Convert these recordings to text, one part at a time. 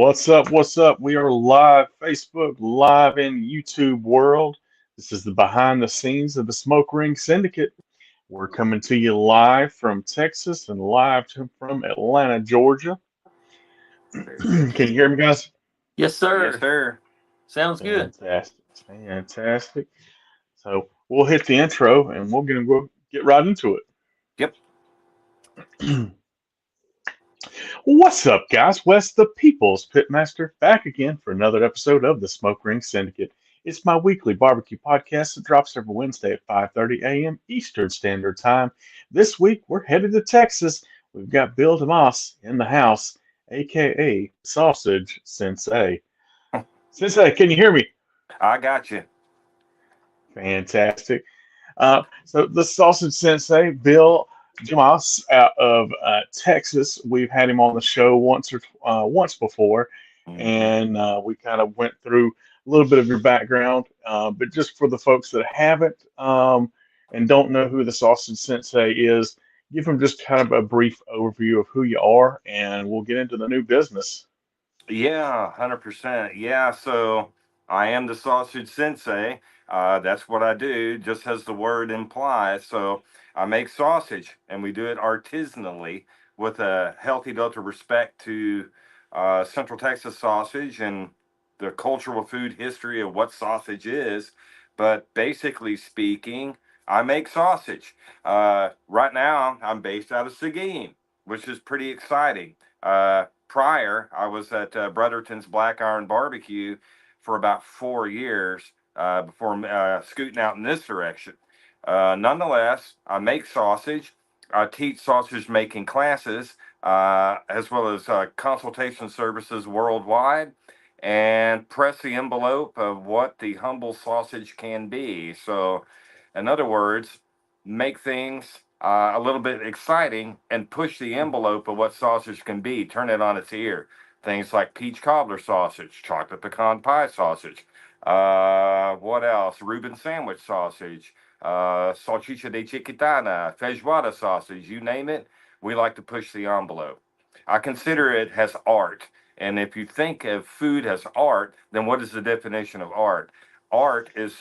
What's up? What's up? We are live, Facebook, live in YouTube world. This is the behind the scenes of the Smoke Ring Syndicate. We're coming to you live from Texas and from Atlanta, Georgia. Very good. Can you hear me, guys? Yes, Yes, sir. sir. Sounds good. Fantastic. Fantastic. So we'll hit the intro and we're going to go get right into Yep. it. What's up, guys? Wes the People's Pitmaster back again for another episode of the Smoke Ring Syndicate. It's my weekly barbecue podcast that drops every Wednesday at 5:30 a.m. Eastern Standard Time. This week, we're headed to Texas. We've got Bill DeMoss in the house, aka Sausage Sensei. Sensei, can you hear me? I got you. Fantastic. So the Sausage Sensei, Bill Jamas out of Texas. We've had him on the show once before, hmm and we kind of went through a little bit of your background. But just for the folks that haven't and don't know who the Sausage Sensei is, give them just kind of a brief overview of who you are, and we'll get into the new business. Yeah, 100%. Yeah, so I am the sausage sensei. That's what I do, just as the word implies. So I make sausage, and we do it artisanally with a healthy dose of respect to Central Texas sausage and the cultural food history of what sausage is. But basically speaking, I make sausage. Right now, I'm based out of Seguin, which is pretty exciting. Prior, I was at Brotherton's Black Iron Barbecue for about 4 years before scooting out in this direction. Nonetheless, I make sausage. I teach sausage making classes as well as consultation services worldwide and press the envelope of what the humble sausage can be. So, in other words, make things a little bit exciting and push the envelope of what sausage can be, turn it on its ear. Things like peach cobbler sausage, chocolate pecan pie sausage. What else? Reuben sandwich sausage, salchicha de chiquitana, feijoada sausage, you name it. We like to push the envelope. I consider it as art. And if you think of food as art, then what is the definition of art? Art is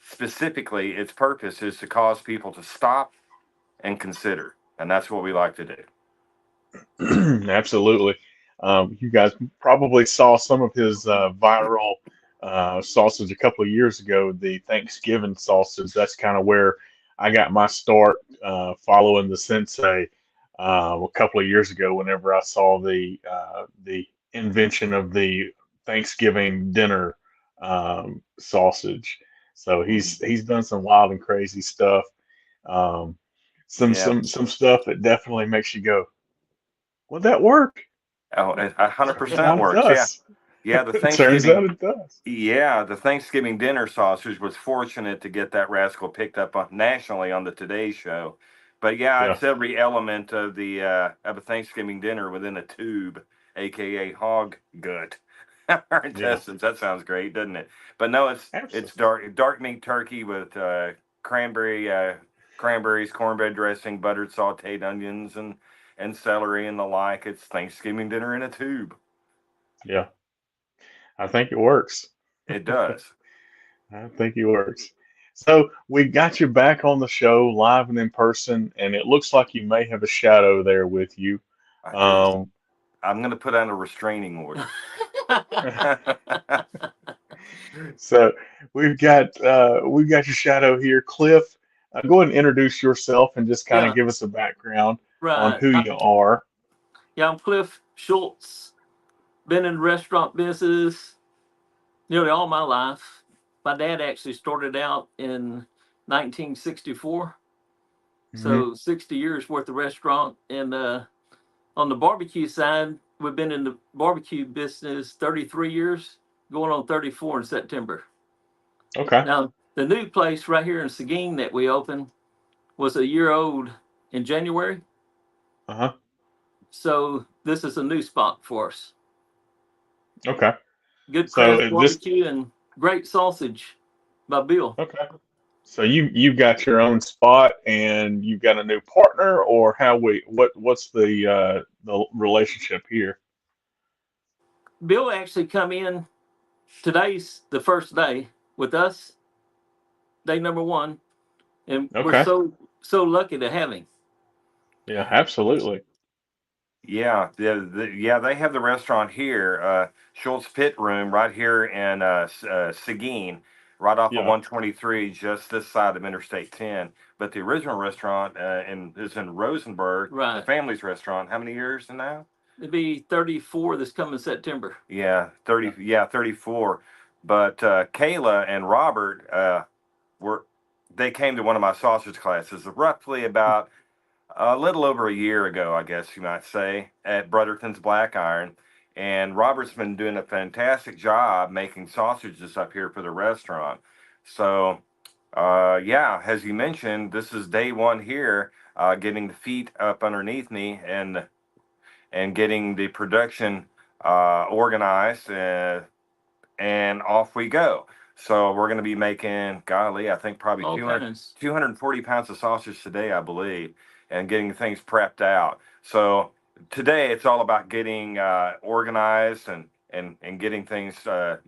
specifically its purpose is to cause people to stop and consider. And that's what we like to do. Absolutely. You guys probably saw some of his viral sausage a couple of years ago, the Thanksgiving sausage. That's kind of where I got my start following the sensei a couple of years ago whenever I saw the invention of the Thanksgiving dinner sausage. So he's done some wild and crazy stuff. Um, some Yeah. some some stuff that definitely makes you go, would that work? Oh, it Turns 100% out it works. Yeah. does. Yeah. The Turns out Thanksgiving. it does. Yeah. The Thanksgiving dinner sausage was fortunate to get that rascal picked up nationally on the Today Show. But yeah, Yeah, it's every element of a Thanksgiving dinner within a tube, aka hog gut. Our yeah, intestines. That sounds great, doesn't it? But no, it's absolutely. dark meat turkey with cranberry cranberries, cornbread dressing, buttered sautéed onions, and celery and the like. It's Thanksgiving dinner in a tube. Yeah, I think it works. It does. I think it works. So we got you back on the show live and in person, and it looks like you may have a shadow there with you. I do. Um, I'm going to put out a restraining order. so we've got your shadow here, Cliff. Go ahead and introduce yourself and just kind of Yeah, give us a background on right. who you are. Yeah, I'm Cliff Schultz. Been in the restaurant business nearly all my life. My dad actually started out in 1964, Hmm. so 60 years worth of restaurant. And on the barbecue side, we've been in the barbecue business 33 years, going on 34 in September. Okay. Now, the new place right here in Seguin that we opened was a year old in January. Uh-huh. So this is a new spot for us. Okay. Good So craft it just barbecue and great sausage by Bill. okay. So you've got your own spot and you've got a new partner, or what's the relationship here? Bill actually come in. Today's the first day with us, day number 1, and we're Okay. so lucky to have him. Yeah, absolutely. Yeah, yeah, they have the restaurant here, Schultz Pit Room, right here in Seguin, right off of Yeah. 123, just this side of Interstate 10. But the original restaurant is in Rosenberg, the Right. family's restaurant. How many years now? It'll be 34 this coming September. Yeah, 30. Yeah, 34. But Kayla and Robert were they came to one of my sausage classes roughly about a little over a year ago, I guess you might say, at Brotherton's Black Iron. And Robert's been doing a fantastic job making sausages up here for the restaurant. So, yeah, as you mentioned, this is day 1 here, getting the feet up underneath me and getting the production organized. And off we go. So we're going to be making, golly, I think probably All 200, kinds. 240 pounds of sausage today, I believe, and getting things prepped out. So today it's all about getting organized and getting things, the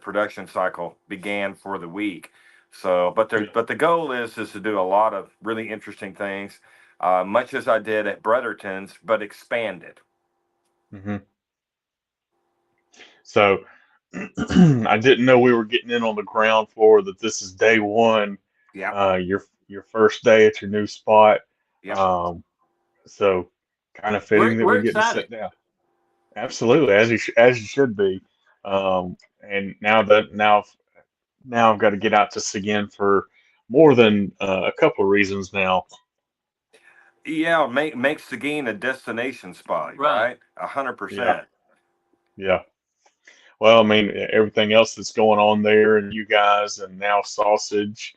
production cycle began for the week. So, Yeah. but the goal is to do a lot of really interesting things, much as I did at Brotherton's, but expanded. Hmm. So I didn't know we were getting in on the ground floor that this is day 1, Yeah. your first day at your new spot. Yep. Um, so kind of We're fitting that we're we get to excited. sit down. Absolutely, as you should be. And now I've got to get out to Seguin for more than a couple of reasons now. Yeah, makes the game a destination spot, Right. right? A hundred Yeah, percent. yeah. Well, I mean, everything else that's going on there, and you guys, and now sausage.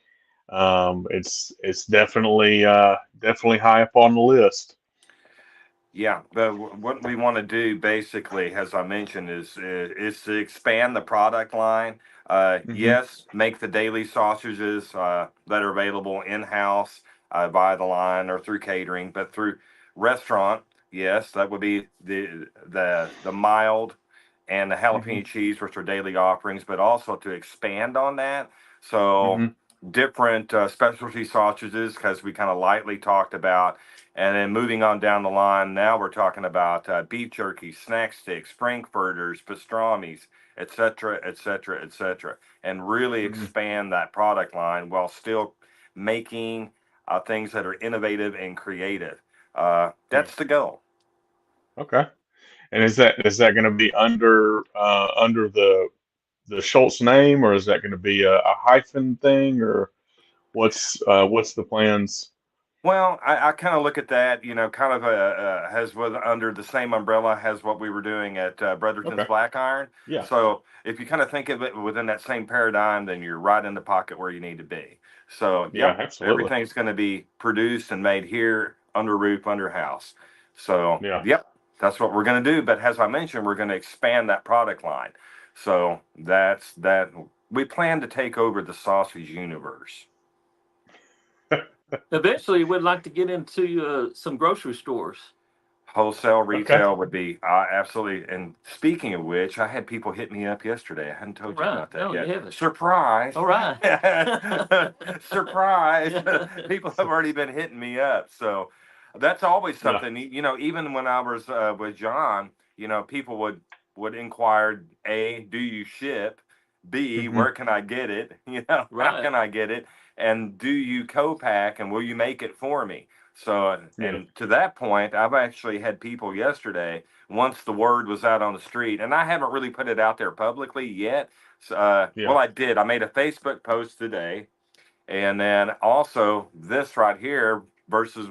It's definitely high up on the list. Yeah, but what we want to do basically, as I mentioned, is to expand the product line. Hmm. Yes, make the daily sausages that are available in house via the line or through catering, but through restaurant, yes, that would be the mild and the Hmm. jalapeno cheese, which are daily offerings, but also to expand on that. So Hmm. different specialty sausages, because we kind of lightly talked about. And then moving on down the line, now we're talking about beef jerky, snack sticks, frankfurters, pastrami's, et cetera, et cetera, et cetera, and really Hmm. expand that product line while still making things that are innovative and creative. Yeah. That's the goal. Okay. And is that going to be under the Schultz name, or is that going to be a hyphen thing, or what's the plans? Well, I kind of look at that, kind of as with under the same umbrella as what we were doing at Brotherton's Okay. Black Iron. Yeah. So if you kind of think of it within that same paradigm, then you're right in the pocket where you need to be. So, Yeah. yep, Absolutely. everything's going to be produced and made here under roof, under house. So, Yeah. yep, that's what we're going to do. But as I mentioned, we're going to expand that product line. So that's that. We plan to take over the sausage universe. Eventually, we'd like to get into some grocery stores. Wholesale Okay. retail would be absolutely. And speaking of which, I had people hit me up yesterday. I hadn't told you Right. about that No, you yet. haven't. Surprise! All right. Surprise! Yeah. People have already been hitting me up. So that's always Yeah. something. Even when I was with John, people would inquire: A, do you ship? B, Hmm. where can I get it? How Right. can I get it? And do you co-pack? And will you make it for me? So, Yeah. and to that point, I've actually had people yesterday, once the word was out on the street, and I haven't really put it out there publicly yet. Yeah. Well, I did. I made a Facebook post today, and then also this right here versus,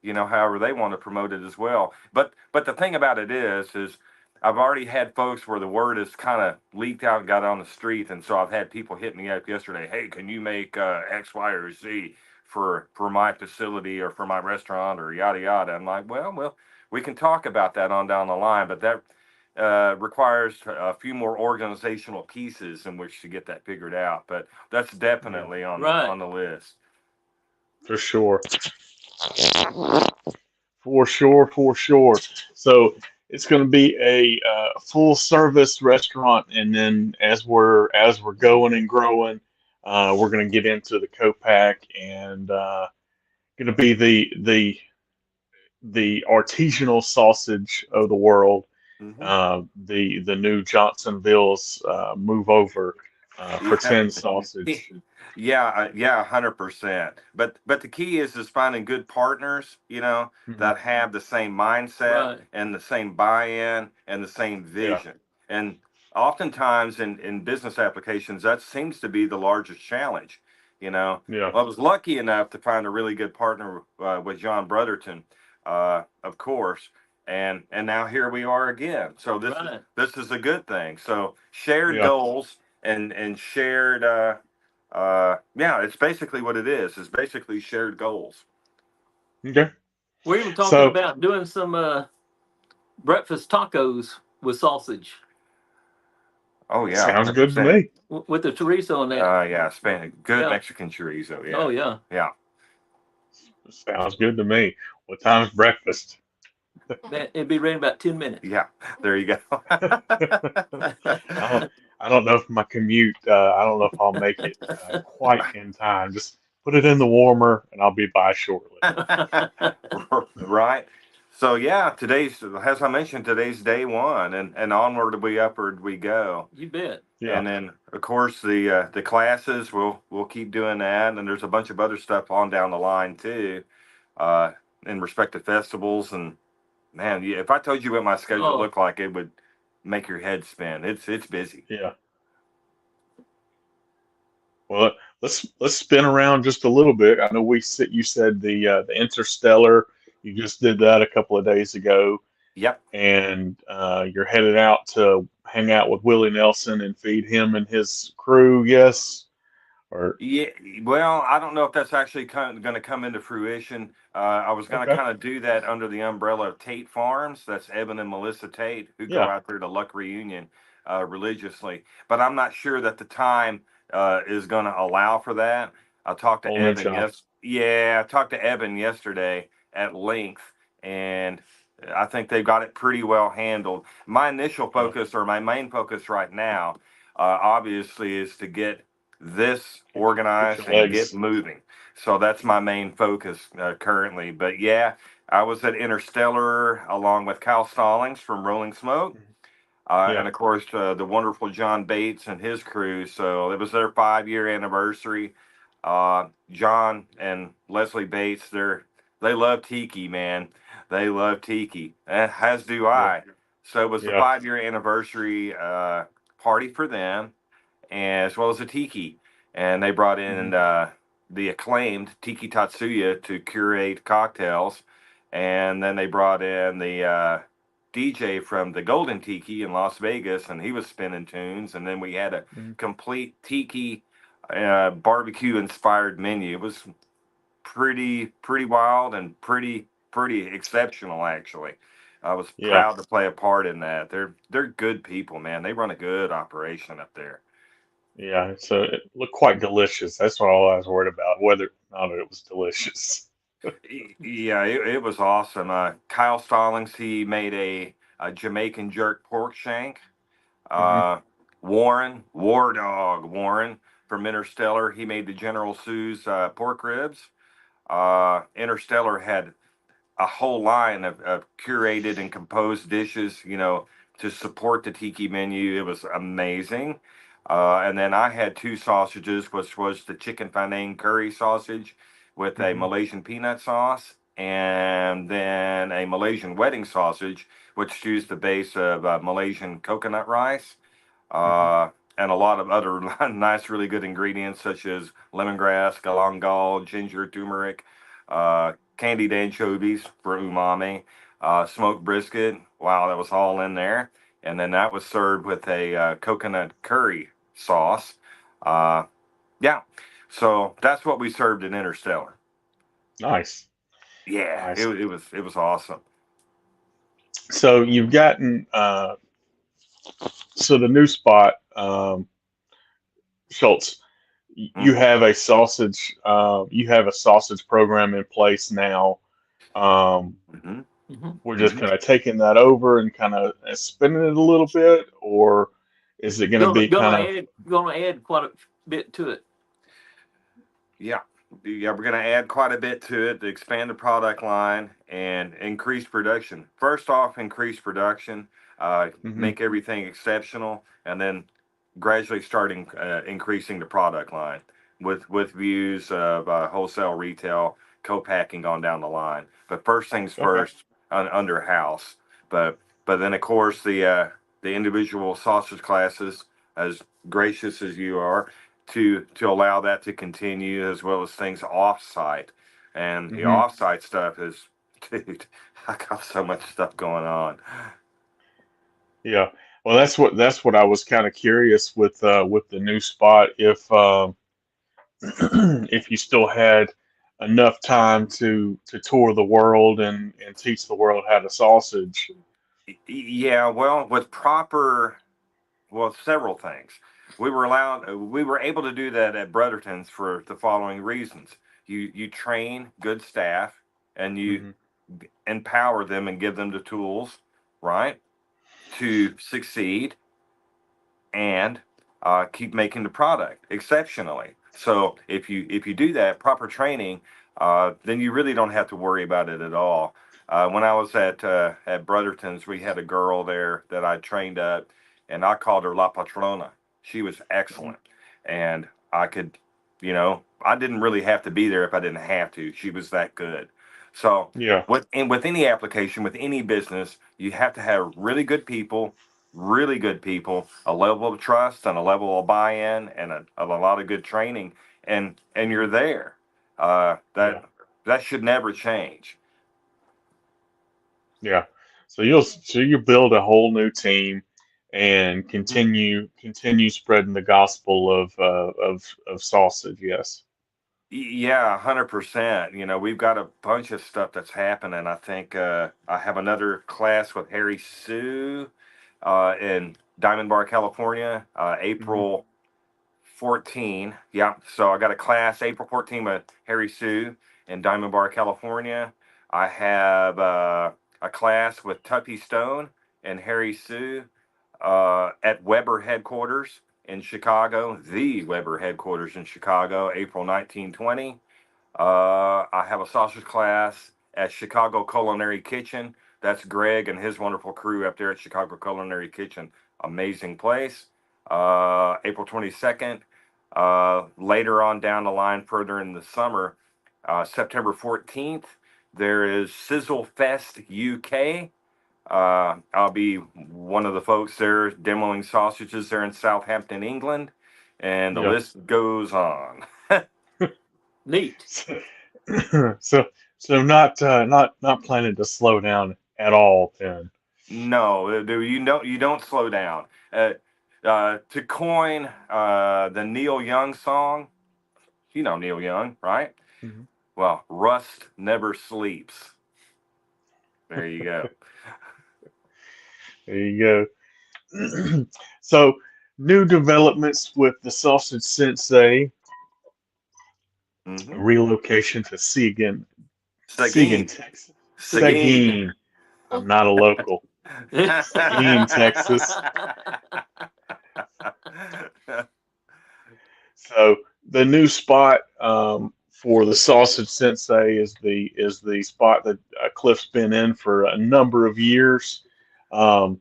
however they want to promote it as well. But the thing about it is I've already had folks where the word has kind of leaked out and got on the street, and so I've had people hit me up yesterday. Hey, can you make X, Y, or Z for my facility or for my restaurant or yada yada? I'm like, well, we can talk about that on down the line, but that requires a few more organizational pieces in which to get that figured out. But that's Yeah. definitely on Right. on the list. For sure. For sure. For sure. So it's going to be a full service restaurant, and then as we're going and growing, we're going to get into the co-pack and going to be the artisanal sausage of the world. Hmm. The new Johnsonville's move over Yeah. pretend sausage. Yeah, yeah, 100%. But the key is finding good partners, Hmm. that have the same mindset Right. and the same buy-in and the same Yeah, vision. And oftentimes in business applications, that seems to be the largest challenge. You know, yeah, well, I was lucky enough to find a really good partner with John Brotherton, of course, and now here we are again. So Right. this is a good thing. So shared yeah. goals and shared yeah, it's basically what it is. It's basically shared goals. Okay. We're even talking So about doing some breakfast tacos with sausage, Oh yeah, sounds good to 100%. me. with the chorizo on that. Yeah, Spanish, good Yeah. Mexican chorizo. Oh Yeah, yeah. yeah. Sounds good to me. What time's breakfast? Man, it'd be ready in about 10 minutes. Yeah, there you go. I don't I don't know if my commute. I don't know if I'll make it quite in time. Just put it in the warmer, and I'll be by shortly. Right. So yeah, today's, as I mentioned, today's day one, and onward we upward we go. You bet. Yeah. And then of course the classes we'll keep doing that, and there's a bunch of other stuff on down the line too, uh, in respect to festivals. And man, yeah, if I told you what my schedule Oh, looked like, it would make your head spin. It's busy. Yeah. Well, let's spin around just a little bit. I know you said the Interstellar. You just did that a couple of days ago, Yep. and you're headed out to hang out with Willie Nelson and feed him and his crew. Yes, or Yeah, well, I don't know if that's actually going to come into fruition. I was going to okay. kind of do that under the umbrella of Tate Farms. That's Evan and Melissa Tate, who go Yeah, out there to Luck Reunion religiously. But I'm not sure that the time is going to allow for that. I talked to only Evan. child. Yes, yeah, I talked to Evan yesterday at length, and I think they've got it pretty well handled. My initial Yeah, focus, or my main focus right now, obviously, is to get this get your organized and get legs. moving. So that's my main focus currently. But yeah, I was at Interstellar along with Kyle Stallings from Rolling Smoke. Mhm. Yeah. And of course, the wonderful John Bates and his crew. So it was their 5 year anniversary. John and Leslie Bates, they love tiki, man. They love tiki, as do Yeah. I. So it was the Yeah. 5 year anniversary party for them, and as well as a tiki. And they brought Hmm. in the acclaimed Tiki Tatsuya to curate cocktails. And then they brought in the DJ from the Golden Tiki in Las Vegas, and he was spinning tunes. And then we had a Hmm. complete tiki barbecue inspired menu. It was pretty wild and pretty exceptional, actually. I was Yeah. proud to play a part in that. They're good people, man. They run a good operation up there. Yeah. So it looked quite delicious. That's what all I was worried about, whether or not it was delicious. Yeah, it was awesome. Kyle Stallings, he made a Jamaican jerk pork shank. Hmm. Uh, War Dog Warren from Interstellar, he made the General Sue's pork ribs. Interstellar had a whole line of curated and composed dishes, to support the tiki menu. It was amazing. And then I had two sausages, which was the chicken Penang curry sausage with a Hmm. Malaysian peanut sauce, and then a Malaysian wedding sausage, which used the base of Malaysian coconut rice, Hmm. uh, and a lot of other nice, really good ingredients such as lemongrass, galangal, ginger, turmeric, candied anchovies for umami, smoked brisket. Wow, that was all in there. And then that was served with a coconut curry sauce. Uh, yeah, so that's what we served in Interstellar. Nice. Yeah, it, Nice. it was awesome. So you've gotten so the new spot, Schultz. You Hmm. have a sausage. You have a sausage program in place now. Um, Hmm. we're just kind of taking that over and kind of spinning it a little bit, or is it going to Gonna be gonna kind of? add gonna add quite a bit to it. Yeah. Yeah, we're going to add quite a bit to it to expand the product line and increase production. First off, increase production, Hmm. make everything exceptional, and then gradually starting increasing the product line with views of wholesale, retail, co-packing on down the line. But first things Okay. first, under house. But then of course the individual sausage classes, as gracious as you are, to allow that to continue, as well as things off site. And the Hmm. off site stuff is, dude, I got so much stuff going on. Yeah. Well, that's what I was kind of curious with the new spot, if if you still had enough time to tour the world and teach the world how to sausage. Yeah, well, with proper, well, several things. We were able to do that at Brotherton's for the following reasons. You train good staff, and you Hmm. empower them and give them the tools, right, to succeed and keep making the product exceptionally. So if you do that proper training, then you really don't have to worry about it at all. When I was at Brotherton's, we had a girl there that I trained up, and I called her La Patrona. She was excellent, and I could, I didn't really have to be there if I didn't have to. She was that good. So Yeah. with any application, with any business, you have to have really good people, a level of trust and a level of buy-in and a lot of good training, and you're there. Yeah. That should never change. Yeah. So you build a whole new team and Mhm. continue spreading the gospel of sausage. Yes. Yeah, 100%. We've got a bunch of stuff that's happening. I think I have another class with Harry Sue in Diamond Bar, California, Hmm. April 14. Yeah. So I got a class April 14 with Harry Sue in Diamond Bar, California. I have a class with Tuppy Stone and Harry Sue at Weber headquarters in Chicago, the Weber headquarters in Chicago, April 1920. I have a sausage class at Chicago Culinary Kitchen. That's Greg and his wonderful crew up there at Chicago Culinary Kitchen. Amazing place. April 22nd. Later on down the line, further in the summer, September 14th, there is Sizzle Fest UK. I'll be one of the folks there demoing sausages there in Southampton, England, and the Yeah. list goes on. Neat. So so not planning to slow down at all then. No, dude, you don't slow down. To coin the Neil Young song, you know Neil Young, right? Mhm. Well, rust never sleeps. There you go. There you go. So new developments with the Sausage Sensei Mm-hmm. relocation to Seguin, Seguin, Texas. Seguin. Seguin. I'm not a local. Seguin, Texas. So the new spot for the Sausage Sensei is the spot that Cliff's been in for a number of years. Um,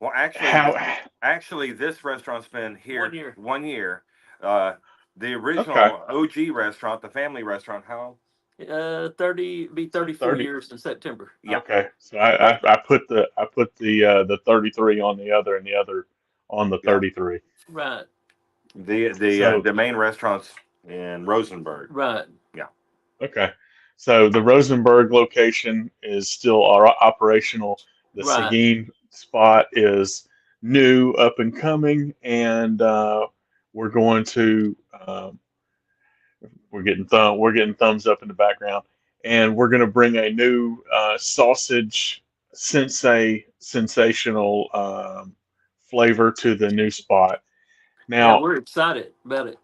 Well, how? actually, this restaurant's been One here year. 1 year. Uh, the Okay, original OG restaurant, the family restaurant, how? 34 30. years in September. Yeah, Okay, so I, thir- I, I put the 33 on the other and the other on the yeah. 33. Right. So The main restaurant's in Rosenberg. Right. Yeah. okay, so the Rosenberg location is still operational. The Right. Seguin spot is new, up and coming, and we're going to we're getting thumbs up in the background, and we're going to bring a new sausage sensei sensational flavor to the new spot. Yeah, Now, we're excited about it.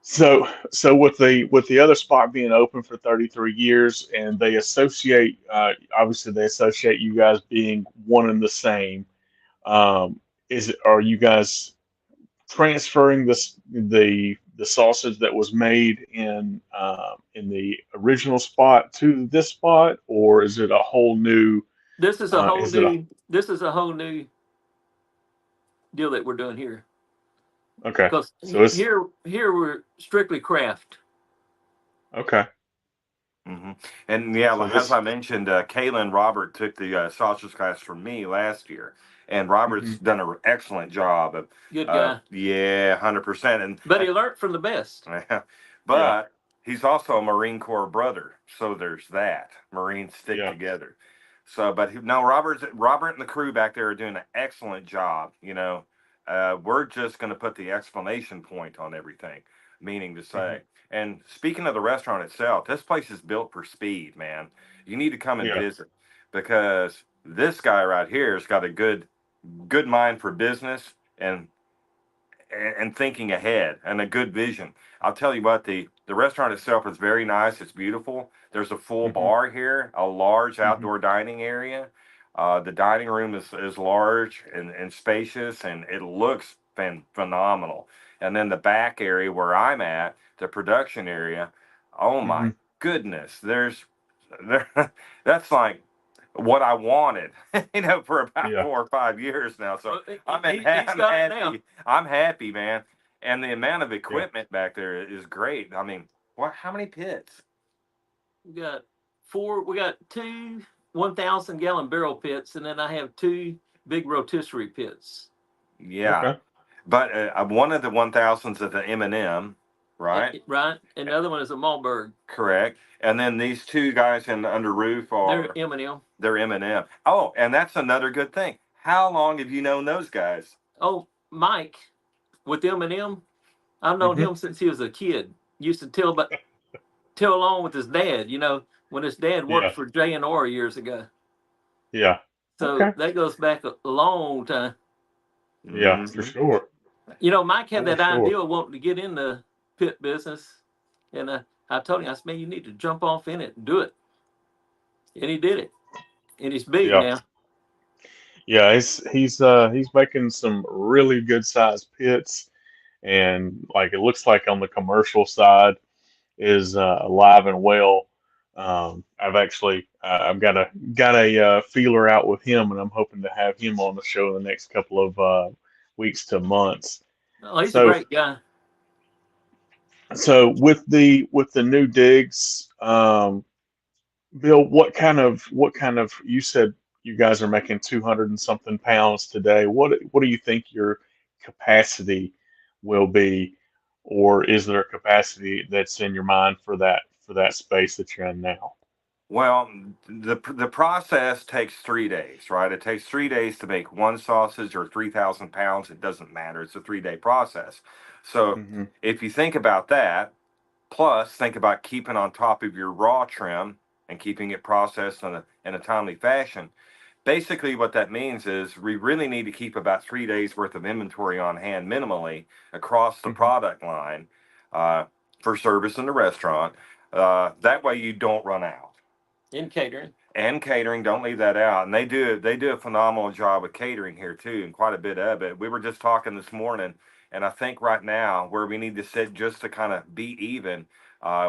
So with the other spot being open for 33 years, and they associate, obviously they associate you guys being one and the same. Um, are you guys transferring the sausage that was made in the original spot to this spot, or is it a whole new? This is a whole Is it a new. This is a whole new deal that we're doing here. okay? Because So it's here we're strictly craft. okay. Hmm. And yeah, So as this. I mentioned, Kaylin Robert took the sausage class from me last year, and Robert's Mhm, done an excellent job of, Good guy. yeah, 100%. But he learned from the best. yeah, But he's also a Marine Corps brother, so there's that. Marines stick yeah. together. So, but no, Robert and the crew back there are doing an excellent job. We're just going to put the exclamation point on everything, meaning to Mhm, say. And speaking of the restaurant itself, this place is built for speed, man. You need to come and yeah. visit because this guy right here has got a good mind for business and thinking ahead and a good vision. I'll tell you what, the restaurant itself is very nice. It's beautiful. There's a full Mhm, bar here, a large mhm, outdoor dining area. The dining room is large and spacious, and it looks phenomenal. And then the back area where I'm at, the production area, oh my mhm. goodness, there, that's like what I wanted, for about Yeah, 4 or 5 years now. So Well, he's I'm got it now. happy. I'm happy, man. And the amount of yeah. equipment back there is great. I mean, what? How many pits? We got four. We got two 1,000-gallon barrel pits, and then I have two big rotisserie pits. Yeah, Okay. but one of the 1,000s is an M&M, right? Right, and the other one is a Malberg. Correct. And then these two guys in under roof They're are M&M. they're M&M. Oh, and that's another good thing. How long have you known those guys? Oh, Mike with M&M. I've known Hmm. him since he was a kid. Used to tell along with his dad. When his dad worked Yeah, for J&R years ago. yeah. So Okay. that goes back a long time. Yeah, for Hmm. sure. Mike had For that sure. idea of wanting to get in the pit business, and I told him, I said, man, you need to jump off in it and do it, and he did it, and he's big Yeah. now. Yeah, he's making some really good sized pits, and like it looks like on the commercial side is alive and well. I've got a feeler out with him, and I'm hoping to have him on the show in the next couple of weeks to months. Oh, he's a So great guy. so with the new digs, Bill, what kind of you said you guys are making 200 and something pounds today. What do you think your capacity will be, or is there a capacity that's in your mind for that space that you're in now? Well, the process takes 3 days, right? It takes 3 days to make one sausage or 3,000 pounds. It doesn't matter. It's a 3-day process. So Hmm. if you think about that, plus think about keeping on top of your raw trim and keeping it processed in a timely fashion. Basically, what that means is we really need to keep about 3 days worth of inventory on hand minimally across the Hmm. product line uh, for service in the restaurant. That way you don't run out. In catering. And catering, don't leave that out. And they do a phenomenal job with catering here too, and quite a bit of it. We were just talking this morning, and I think right now where we need to sit just to kind of be even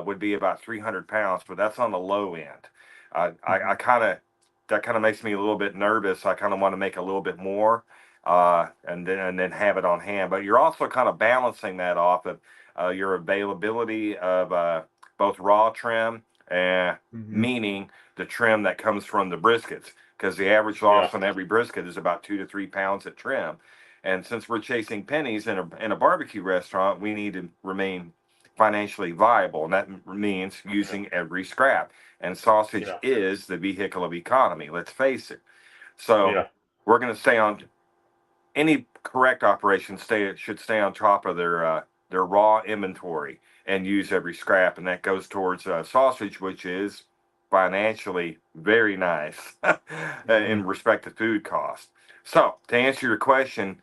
would be about 300 pounds, but that's on the low end. I Hmm. kind of that kind of makes me a little bit nervous. I kind of want to make a little bit more, and then have it on hand. But you're also kind of balancing that off of your availability of both raw trim and Hmm. meaning the trim that comes from the briskets, because the average Yeah. loss on every brisket is about 2 to 3 pounds at trim. And since we're chasing pennies in a barbecue restaurant, we need to remain financially viable, and that means Okay. using every scrap. And sausage Yeah. is the vehicle of economy. Let's face it. So Yeah. we're going to stay on any correct operation should stay on top of their raw inventory and use every scrap, and that goes towards sausage, which is financially very nice Hmm. in respect to food cost. So to answer your question,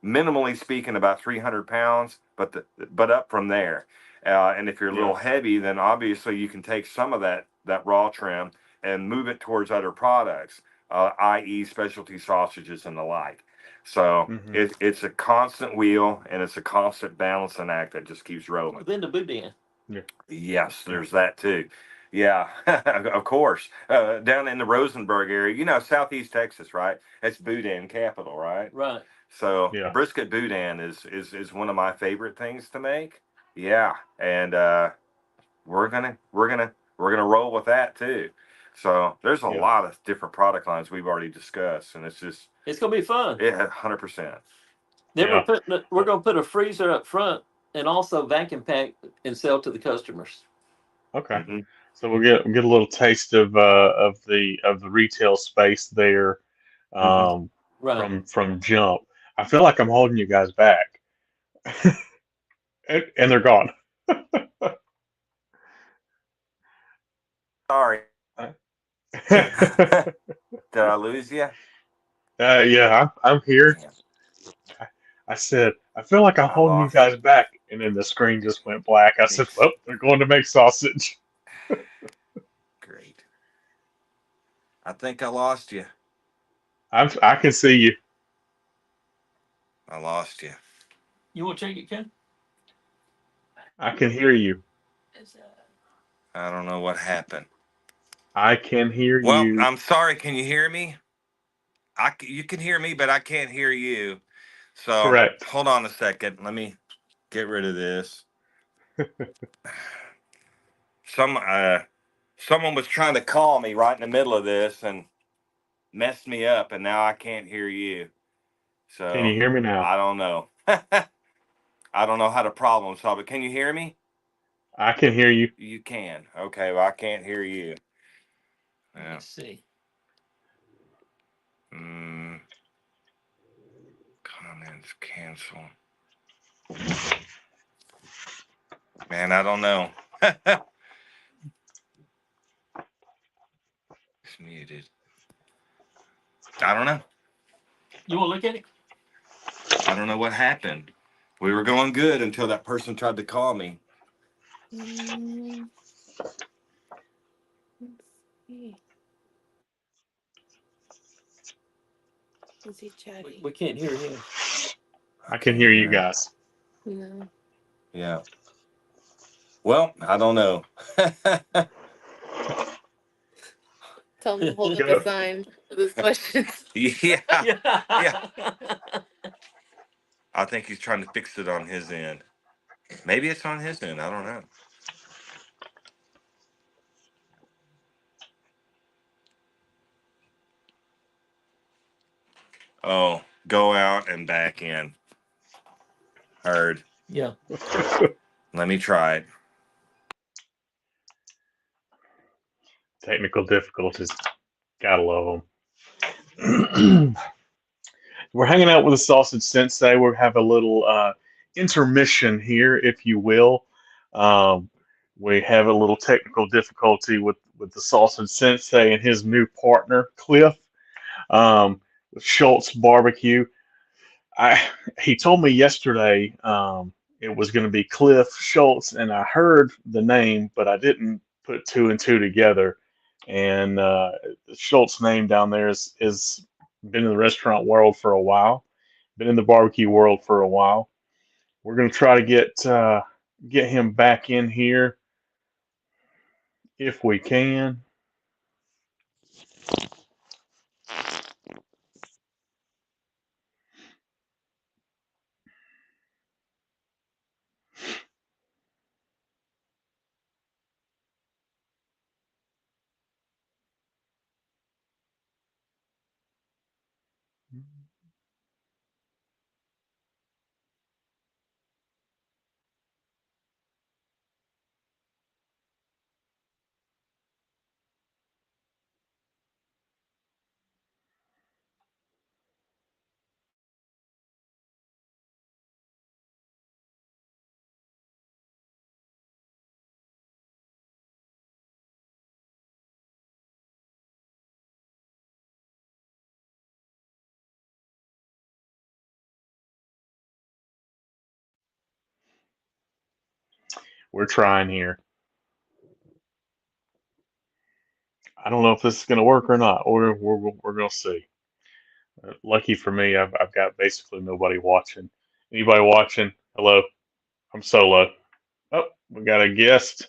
minimally speaking, about 300 pounds. but up from there. And if you're a Yeah. little heavy, then obviously you can take some of that raw trim and move it towards other products, i.e., specialty sausages and the like. So Hmm. it's a constant wheel, and it's a constant balancing act that just keeps rolling. Then the boudin. Yeah. Yes, there's that too. Yeah, of course. Down in the Rosenberg area, Southeast Texas, right? It's boudin capital, right? Right. So Yeah. brisket boudin is one of my favorite things to make. Yeah, and we're gonna roll with that too. So there's a Yeah. lot of different product lines we've already discussed, and it's just It's gonna be fun. 100%. Then Yeah. we're gonna put a freezer up front and also vacuum pack and sell to the customers. Okay. Hmm. So we'll get a little taste of the retail space there, Hmm. um, Right. from jump. I feel like I'm holding you guys back, and they're gone. Sorry, uh, did I lose you? yeah, I'm here. Damn, I said I feel like I'm I holding you lost you. guys back, and then the screen just went black. I said, Mix. "Well, they're going to make sausage." Great. I think I lost you. I can see you. I lost you. You want to check it, Ken? I can hear you. I don't know what happened. I can hear Well, you. I'm sorry. Can you hear me? You can hear me, but I can't hear you. So Correct. hold on a second. Let me get rid of this. Some someone was trying to call me right in the middle of this and messed me up, and now I can't hear you. Can you So hear me now? I don't know. I don't know how to problem solve it. Can you hear me? I can hear you. You can. Okay. Well, I can't hear you. Let Yeah. me see. Mm, comments cancel. Man, I don't know. It's muted. I don't know. You want to look at it? I don't know what happened. We were going good until that person tried to call me. Mm, let's see. Is he chatting? We can't hear him. I can Can't hear you hear him. guys. No. Yeah. Well, I don't know. Tell him to hold up a Go. sign with his questions. Yeah. Yeah. Yeah. I think he's trying to fix it on his end. Maybe it's on his end. I don't know. Oh, go out and back in. Heard. Yeah. Let me try it. Technical difficulties. Gotta love them. We're hanging out with the Sausage Sensei. We're having a little intermission here, if you will. Um, we have a little technical difficulty with the Sausage Sensei and his new partner, Cliff, with Schultz Barbecue. I He told me yesterday it was going to be Cliff Schultz, and I heard the name, but I didn't put two and two together. And the Schultz name down there is been in the restaurant world for a while, been in the barbecue world for a while. We're going to try to get him back in here if we can. We're trying here. I don't know if this is going to work or not. We're going to see. Lucky for me, I've got basically nobody watching. Anybody watching? Hello, I'm solo. Oh, we got a guest.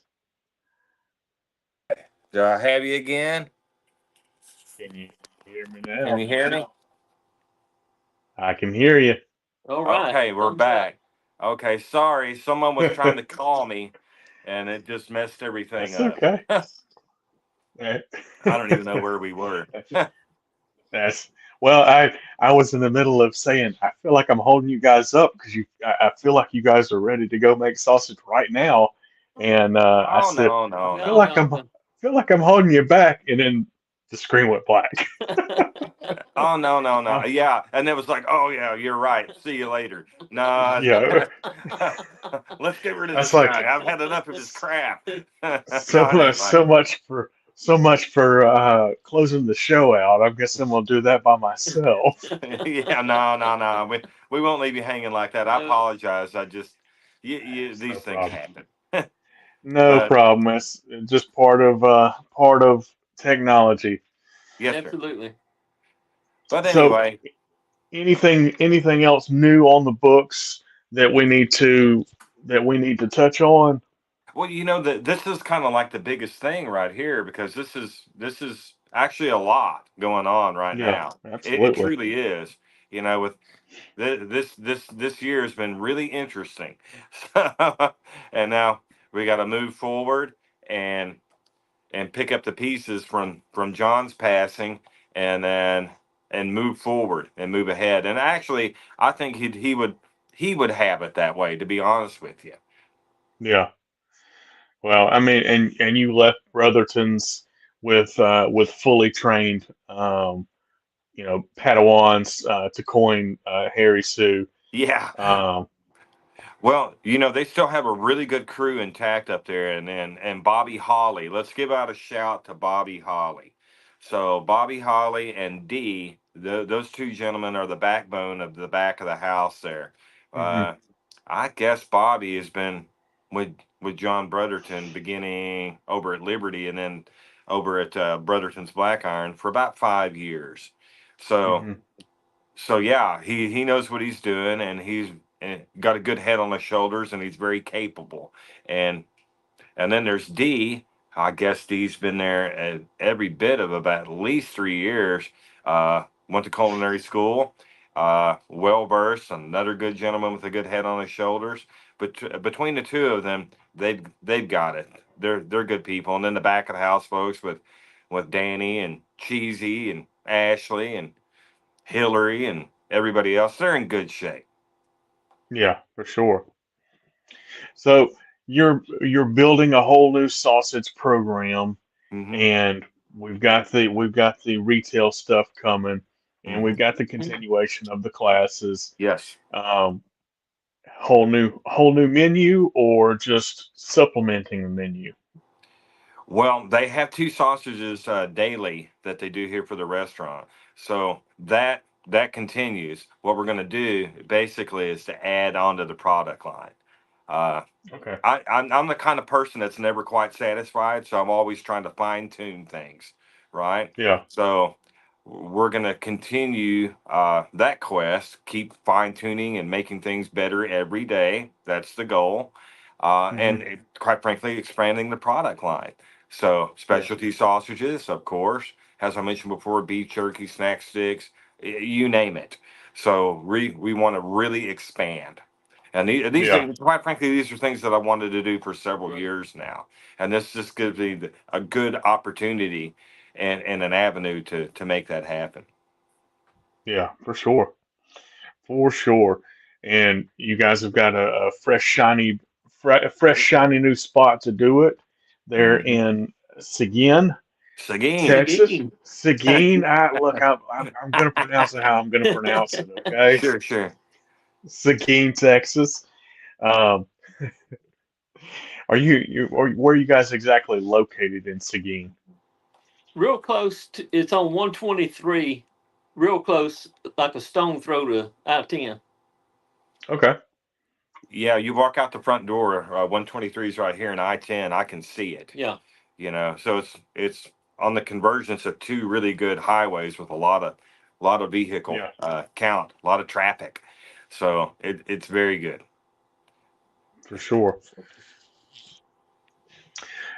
Do I have you again? Can you hear me Can you now? hear me? I can hear you. All right. Okay, we're Thumbs up. back. Okay, sorry. Someone was trying to call me and it just messed everything That's up. okay. I don't even know where we were. That's well, I was in the middle of saying I feel like I'm holding you guys up because I feel like you guys are ready to go make sausage right now, and I Oh, said no, no, I feel No, like no. I feel like I'm holding you back, and then the screen went black. Oh, no, no, no. Uh, Yeah. And it was like, oh, yeah, you're right. See you later. No, yeah, let's get rid of that's this like guy. I've had enough of his crap. No, so it much ain't like so much for closing the show out. I guess I'm gonna do that by myself. yeah, no, no, no. We won't leave you hanging like that. I No. apologize. I just, It's these no things problem. happen. No But problem. It's just part of technology. yes, sir. Absolutely. But So anyway, anything else new on the books that we need to touch on? well, this is kind of like the biggest thing right here because this is actually a lot going on right Yeah, now. It absolutely. truly is. With this year has been really interesting. And now we got to move forward and pick up the pieces from John's passing, and then and move forward and move ahead. And actually, I think he would have it that way. To be honest with you. Yeah. Well, I mean, and you left Brotherton's with fully trained Padawans to coin Harry Sue. Yeah. Um, Well, they still have a really good crew intact up there, and Bobby Holly. Let's give out a shout to Bobby Holly. So Bobby Holly and Dee, those two gentlemen are the backbone of the back of the house there. mhm, Uh, I guess Bobby has been with John Brotherton beginning over at Liberty and then over at Brotherton's Black Iron for about 5 years. So mhm, yeah, he knows what he's doing, and he's got a good head on his shoulders, and he's very capable. And then there's D. I guess D's been there every bit of about at least 3 years. Went to culinary school, well versed, another good gentleman with a good head on his shoulders. But between the two of them, they've got it. They're good people. And then the back of the house folks with Danny and Cheesy and Ashley and Hillary and everybody else, they're in good shape. yeah, for sure. So you're building a whole new sausage program, Hmm. and we've got the retail stuff coming, and we've Hmm. got the continuation of the classes. Yes. Um, whole new menu, or just supplementing the menu. Well, they have two sausages daily that they do here for the restaurant. So that continues. What we're going to do basically is to add on to the product line. Uh, Okay. I'm the kind of person that's never quite satisfied, so I'm always trying to fine tune things, right? Yeah. So we're going to continue that quest, keep fine tuning and making things better every day. That's the goal. Hmm. And quite frankly, expanding the product line. So Yeah. specialty sausages, of course, as I mentioned before, beef jerky, snack sticks, you name it. So we want to really expand. And these Yeah. things, quite frankly, these are things that I wanted to do for several years now. And this just gives me a good opportunity and an avenue to make that happen. Yeah. For sure. For sure. And you guys have got a fresh, shiny new spot to do it. They're Hmm. in Seguin, Seguin. Texas. Seguin. Seguin. Look, I'm going to pronounce it how I'm going to pronounce it. Okay. Sure, sure. Seguin, Texas. Um, or where are you guys exactly located in Seguin? Real close to, it's on 123, real close, like a stone throw to I-10. Okay. Yeah, you walk out the front door, 123 is right here, and I-10. I can see it. Yeah. So it's on the convergence of two really good highways with a lot of vehicle Yeah, count, a lot of traffic. So it's very good. for sure.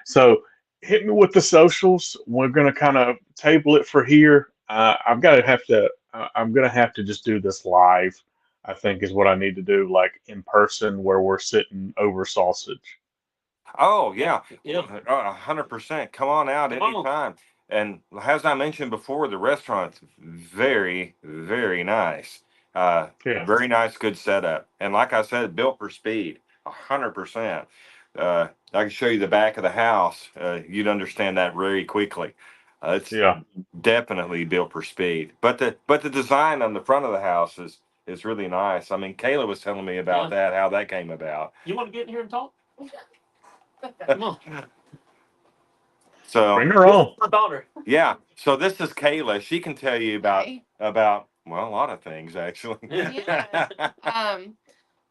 So hit me with the socials. We're gonna kind of table it for here. I've got to have to. I'm gonna have to just do this live. I think is what I need to do, like in person, where we're sitting over sausage. Oh yeah, Yeah. 100%. Come on out Come on. anytime. And as I mentioned before, the restaurant's very, very nice. Yeah, Very nice, good setup. And like I said, built for speed. 100%. I can show you the back of the house. You'd understand that very quickly. It's yeah, definitely built for speed. But the design on the front of the house is really nice. I mean, Kayla was telling me about Yeah. that, how that came about. You want to get in here and talk? Come on. So bring her This is on. my daughter. yeah. So this is Kayla. She can tell you about Hi. about well, a lot of things actually. Yeah.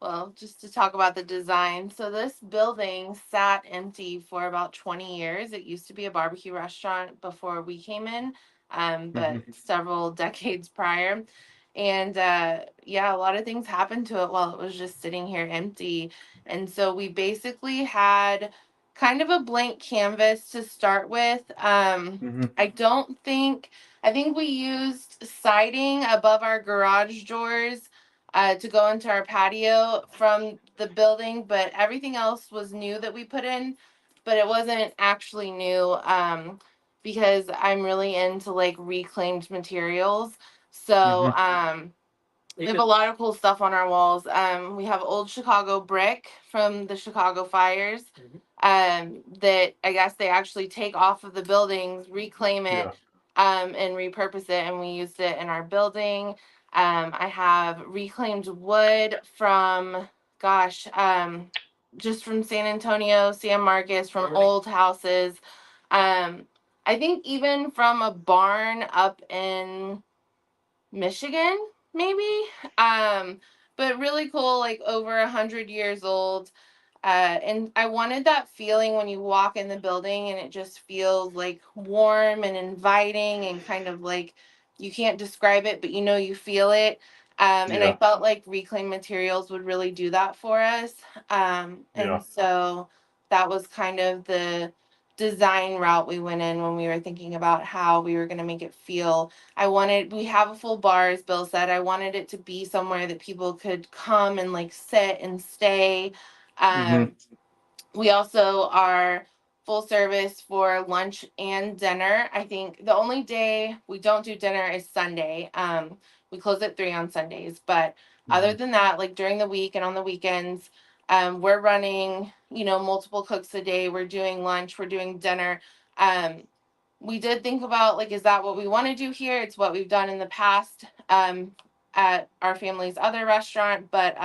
Well, just to talk about the design. So this building sat empty for about 20 years. It used to be a barbecue restaurant before we came in, but Hmm. several decades prior. And yeah, a lot of things happened to it while it was just sitting here empty. And so we basically had kind of a blank canvas to start with. Hmm. I think we used siding above our garage doors to go into our patio from the building, but everything else was new that we put in, but it wasn't actually new because I'm really into like reclaimed materials. So Hmm. we have a lot of cool stuff on our walls. We have old Chicago brick from the Chicago fires. That I guess they actually take off of the buildings, reclaim it, Yeah. and repurpose it, and we used it in our building. I have reclaimed wood from, gosh, just from San Antonio, San Marcos, from old houses. Um, I think even from a barn up in Michigan, maybe. Um, but really cool, like over 100 years old. And I wanted that feeling when you walk in the building and it just feels like warm and inviting and kind of like you can't describe it, but you know you feel it. And I Yeah. felt like reclaimed materials would really do that for us. Yeah. And so that was kind of the design route we went in when we were thinking about how we were going to make it feel. We have a full bar, as Bill said. I wanted it to be somewhere that people could come and like sit and stay. Hmm. Um, we also are full service for lunch and dinner. I think the only day we don't do dinner is Sunday. We close at 3 on Sundays, but other Hmm. than that, like during the week and on the weekends, we're running, multiple cooks a day. We're doing lunch, we're doing dinner. Um, we did think about like, is that what we want to do here? It's what we've done in the past at our family's other restaurant, but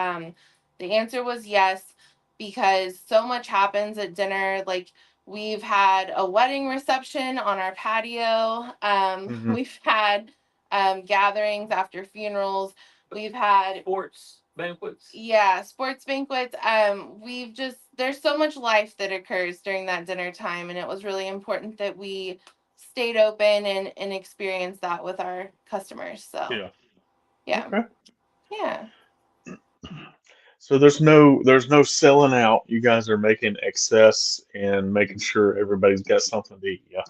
the answer was yes, because so much happens at dinner. Like we've had a wedding reception on our patio. Hmm. We've had gatherings after funerals. We've had Sports banquets. yeah, sports banquets. We've just there's so much life that occurs during that dinner time, and it was really important that we stayed open and experienced that with our customers. So Yeah. yeah, Okay. yeah. So there's no selling out. You guys are making excess and making sure everybody's got something to eat. Yeah.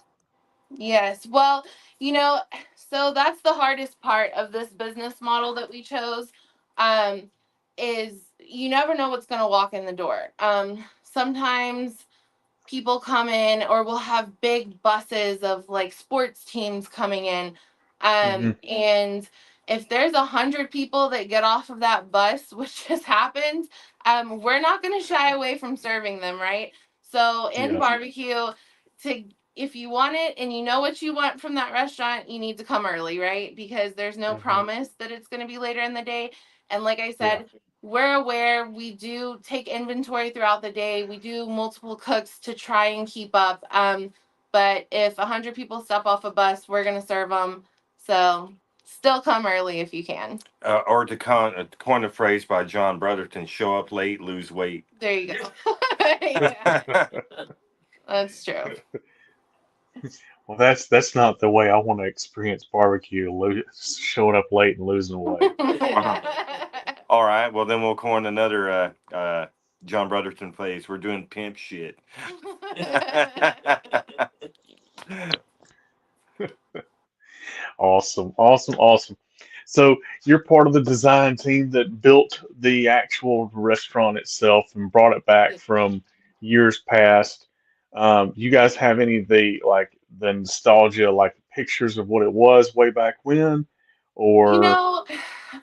Yes. Well, you know, so that's the hardest part of this business model that we chose. Um, is you never know what's gonna walk in the door. Sometimes people come in, or we'll have big buses of like sports teams coming in. Hmm. And if there's 100 people that get off of that bus, which has happened, we're not going to shy away from serving them, right? So in Yeah. barbecue, to if you want it and you know what you want from that restaurant, you need to come early, right? Because there's no Hmm. promise that it's going to be later in the day. And like I Yeah. said, we're aware, we do take inventory throughout the day. We do multiple cooks to try and keep up. But if 100 people step off a bus, we're going to serve them. So Still come early if you can. Or to coin a phrase by John Brotherton, show up late, lose weight. There you go. Yeah, that's true. Well, that's not the way I want to experience barbecue. Showing up late and losing weight. All right, well then we'll coin another John Brotherton phrase. We're doing pimp shit. Awesome, awesome, awesome. So you're part of the design team that built the actual restaurant itself and brought it back from years past. You guys have any of the like the nostalgia, like pictures of what it was way back when, You or know,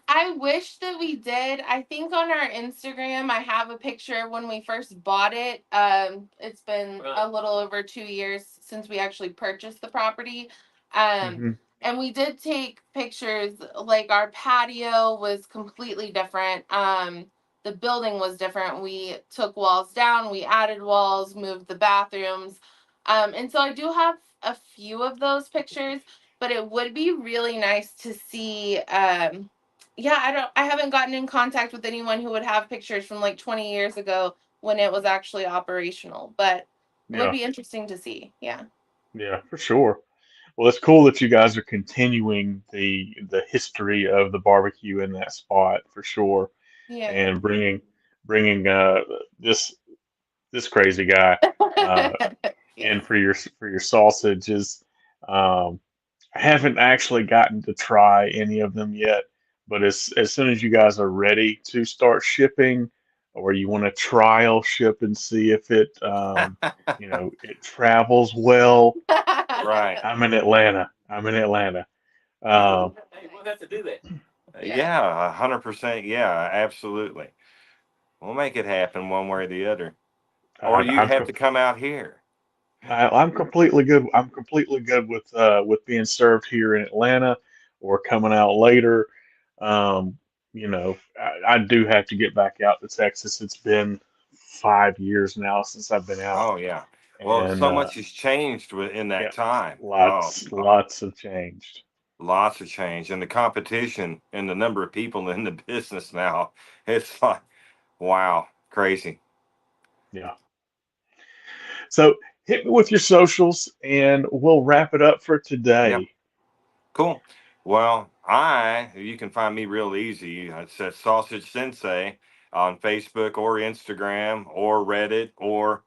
I wish that we did. I think on our Instagram, I have a picture when we first bought it. It's been a little over 2 years since we actually purchased the property. Um, Mhm. and we did take pictures, like our patio was completely different. The building was different. We took walls down, we added walls, moved the bathrooms. And so I do have a few of those pictures, but it would be really nice to see. Yeah, I haven't gotten in contact with anyone who would have pictures from like 20 years ago when it was actually operational, but it would Yeah, be interesting to see. Yeah. yeah, for sure. Well, it's cool that you guys are continuing the history of the barbecue in that spot for sure, Yeah. and bringing this this crazy guy uh, Yeah. in for your sausages. Um, I haven't actually gotten to try any of them yet, but as soon as you guys are ready to start shipping, or you want to trial ship and see if it it travels well, Right. I'm in Atlanta. I'm in Atlanta. Um, Hey, we'll have to do that. Yeah. Yeah, 100%. Yeah, absolutely. We'll make it happen one way or the other. Or I, you'd I'm have to come out here. I'm completely good. I'm completely good with being served here in Atlanta or coming out later. Um, I do have to get back out to Texas. It's been 5 years now since I've been out, Oh yeah. Well, and so much has changed in yeah, that time. Oh, lots have changed. lots of change, and the competition and the number of people in the business now. It's like, wow, crazy. Yeah. So hit me with your socials, and we'll wrap it up for Yep. today. Cool. Well, you can find me real easy. It says Sausage Sensei on Facebook or Instagram or Reddit or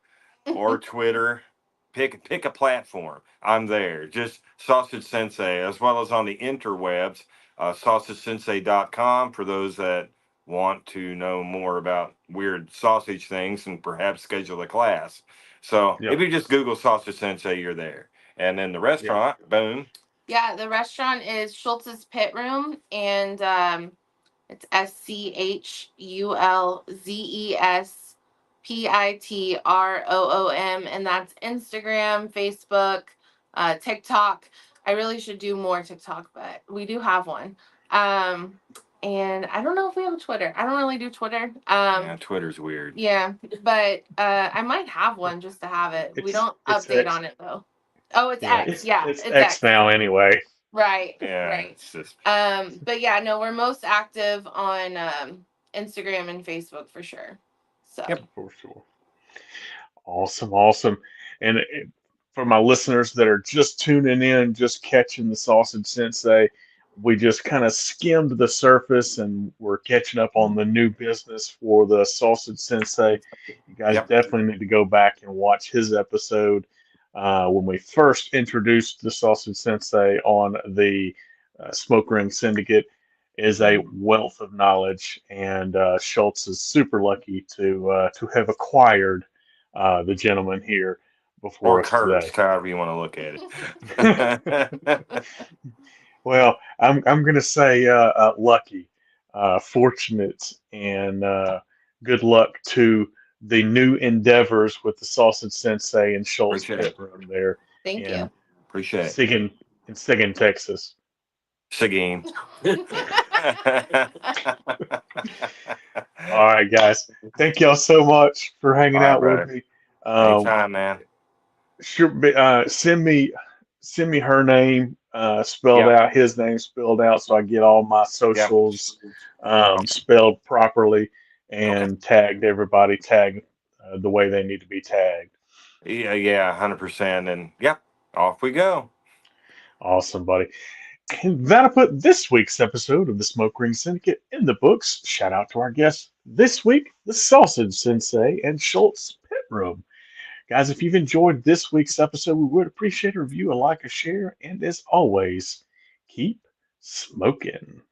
Twitter. Pick a platform. I'm there. Just Sausage Sensei, as well as on the interwebs, sausagesensei.com for those that want to know more about weird sausage things and perhaps schedule a class. So if Yep. you just Google Sausage Sensei, you're there. And then the Yep. restaurant, boom. Yeah, the restaurant is Schultz's Pit Room, and it's SCHULZESPITROOM, and that's Instagram, Facebook, TikTok. I really should do more TikTok, but we do have one. And I don't know if we have a Twitter. I don't really do Twitter. Yeah, Twitter's weird. Yeah, but I might have one just to have it. We don't It's update X. on it though. Oh, it's Yeah, X. Yeah, it's it's X X. now anyway. Right, Yeah, right. it's just But yeah, no, we're most active on Instagram and Facebook for sure. So yep. For sure. Awesome, awesome. And for my listeners that are just tuning in, just catching the Sausage Sensei, we just kind of skimmed the surface and we're catching up on the new business for the Sausage Sensei. You guys Yep. definitely need to go back and watch his episode when we first introduced the Sausage Sensei on the Smoke Ring Syndicate. Is a wealth of knowledge, and Schultz is super lucky to have acquired the gentleman here Or before us today. cursed, however you want to look at it. Well, I'm gonna say lucky, fortunate, and good luck to the new endeavors with the Sausage Sensei and Schultz Appreciate Pit it. Room there thank you. in Appreciate it. Seguin, Texas. Seguin. All right, guys. Thank y'all so much for All hanging right, out with brother. me. Anytime, man. Sure, send me her name spelled Yep. out, his name spelled out, so I get all my Yep. socials Okay. spelled properly Okay. and tagged everybody, tagged the way they need to be tagged. Yeah. Yeah. 100%. And yep. Off we go. Awesome, buddy. And that'll put this week's episode of the Smoke Ring Syndicate in the books. Shout out to our guests this week, the Sausage Sensei and Schultz Pit Room. Guys, if you've enjoyed this week's episode, we would appreciate a review, a like, a share, and as always, keep smoking.